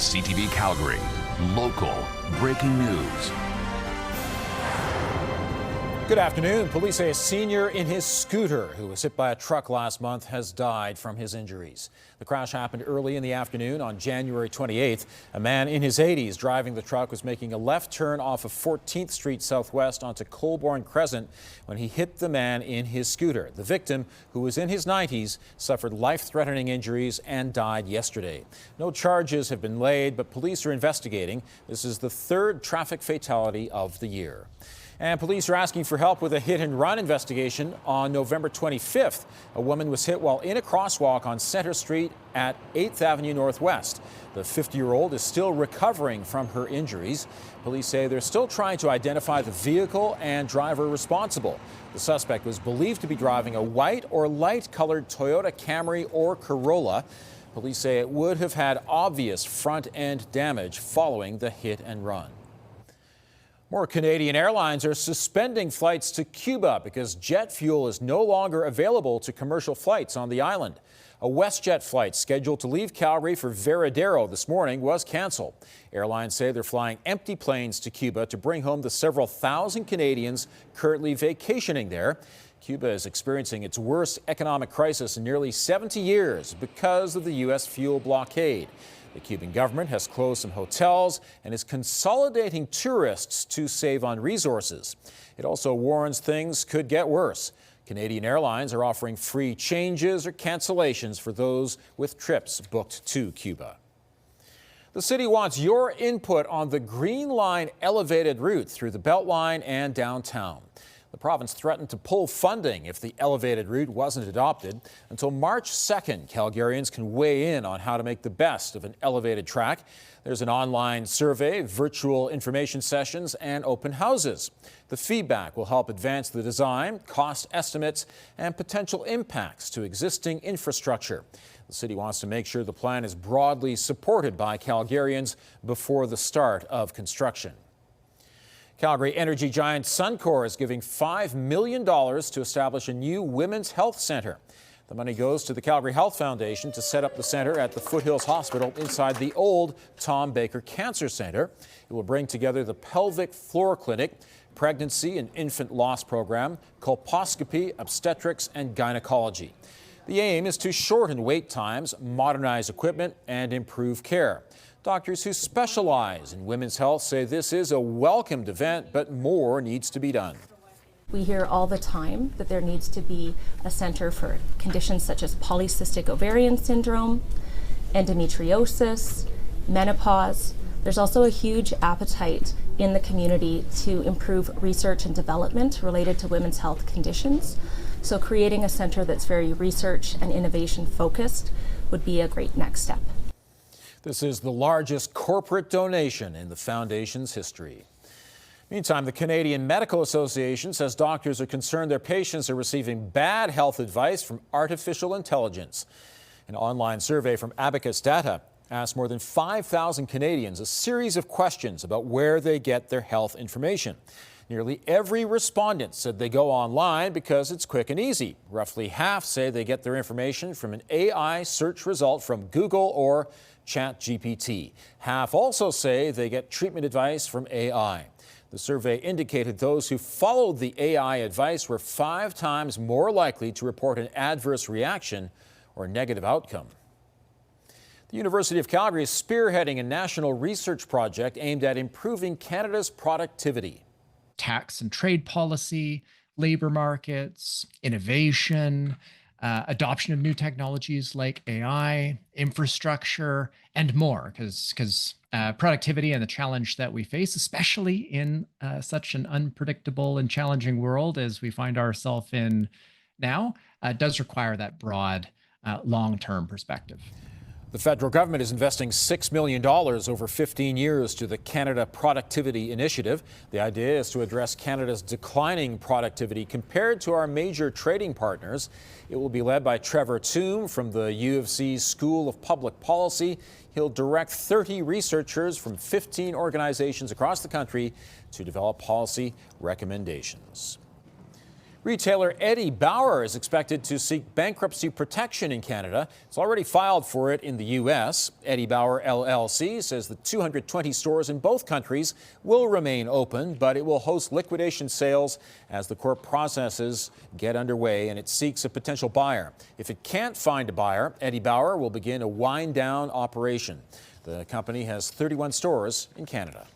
CTV Calgary, local breaking news. Good afternoon. Police say a senior in his scooter who was hit by a truck last month has died from his injuries. The crash happened early in the afternoon on January 28th. A man in his 80s driving the truck was making a left turn off of 14th Street Southwest onto Colborne Crescent when he hit the man in his scooter. The victim, who was in his 90s, suffered life-threatening injuries and died yesterday. No charges have been laid, but police are investigating. This is the third traffic fatality of the year. And police are asking for help with a hit-and-run investigation. On November 25th, a woman was hit while in a crosswalk on Centre Street at 8th Avenue Northwest. The 50-year-old is still recovering from her injuries. Police say they're still trying to identify the vehicle and driver responsible. The suspect was believed to be driving a white or light-colored Toyota Camry or Corolla. Police say it would have had obvious front-end damage following the hit-and-run. More Canadian airlines are suspending flights to Cuba because jet fuel is no longer available to commercial flights on the island. A WestJet flight scheduled to leave Calgary for Veradero this morning was canceled. Airlines say they're flying empty planes to Cuba to bring home the several thousand Canadians currently vacationing there. Cuba is experiencing its worst economic crisis in nearly 70 years because of the U.S. fuel blockade. The Cuban government has closed some hotels and is consolidating tourists to save on resources. It also warns things could get worse. Canadian airlines are offering free changes or cancellations for those with trips booked to Cuba. The city wants your input on the Green Line elevated route through the Beltline and downtown. The province threatened to pull funding if the elevated route wasn't adopted. Until March 2nd, Calgarians can weigh in on how to make the best of an elevated track. There's an online survey, virtual information sessions, and open houses. The feedback will help advance the design, cost estimates, and potential impacts to existing infrastructure. The city wants to make sure the plan is broadly supported by Calgarians before the start of construction. Calgary energy giant Suncor is giving $5 million to establish a new women's health centre. The money goes to the Calgary Health Foundation to set up the centre at the Foothills Hospital inside the old Tom Baker Cancer Centre. It will bring together the pelvic floor clinic, pregnancy and infant loss program, colposcopy, obstetrics, and gynecology. The aim is to shorten wait times, modernize equipment, and improve care. Doctors who specialize in women's health say this is a welcomed event, but more needs to be done. We hear all the time that there needs to be a center for conditions such as polycystic ovarian syndrome, endometriosis, menopause. There's also a huge appetite in the community to improve research and development related to women's health conditions. So creating a center that's very research and innovation focused would be a great next step. This is the largest corporate donation in the foundation's history. Meantime, the Canadian Medical Association says doctors are concerned their patients are receiving bad health advice from artificial intelligence. An online survey from Abacus Data asked more than 5,000 Canadians a series of questions about where they get their health information. Nearly every respondent said they go online because it's quick and easy. Roughly half say they get their information from an AI search result from Google or ChatGPT. Half also say they get treatment advice from AI. The survey indicated those who followed the AI advice were 5 times more likely to report an adverse reaction or negative outcome. The University of Calgary is spearheading a national research project aimed at improving Canada's productivity. Tax and trade policy, labor markets, innovation, adoption of new technologies like AI, infrastructure, and more, because productivity and the challenge that we face, especially in such an unpredictable and challenging world as we find ourselves in now, does require that broad, long-term perspective. The federal government is investing $6 million over 15 years to the Canada Productivity Initiative. The idea is to address Canada's declining productivity compared to our major trading partners. It will be led by Trevor Toome from the U of C's School of Public Policy. He'll direct 30 researchers from 15 organizations across the country to develop policy recommendations. Retailer Eddie Bauer is expected to seek bankruptcy protection in Canada. It's already filed for it in the U.S. Eddie Bauer LLC says the 220 stores in both countries will remain open, but it will host liquidation sales as the court processes get underway and it seeks a potential buyer. If it can't find a buyer, Eddie Bauer will begin a wind-down operation. The company has 31 stores in Canada.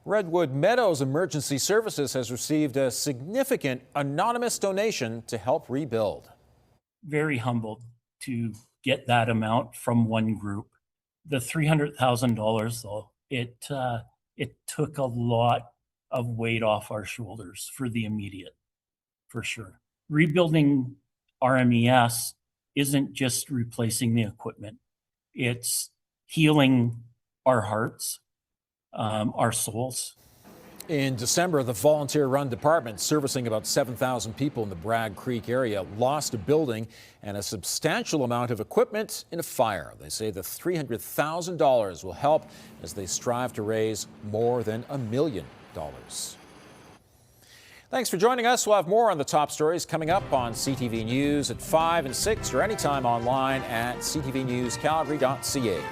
Redwood Meadows Emergency Services has received a significant anonymous donation to help rebuild. Very humbled to get that amount from one group. The $300,000, though, it took a lot of weight off our shoulders for the immediate, for sure. Rebuilding RMES isn't just replacing the equipment. It's healing our hearts, our souls. In December, the volunteer-run department servicing about 7,000 people in the Bragg Creek area lost a building and a substantial amount of equipment in a fire. They say the $300,000 will help as they strive to raise more than $1 million. Thanks for joining us. We'll have more on the top stories coming up on CTV News at 5 and 6 or anytime online at ctvnewscalgary.ca.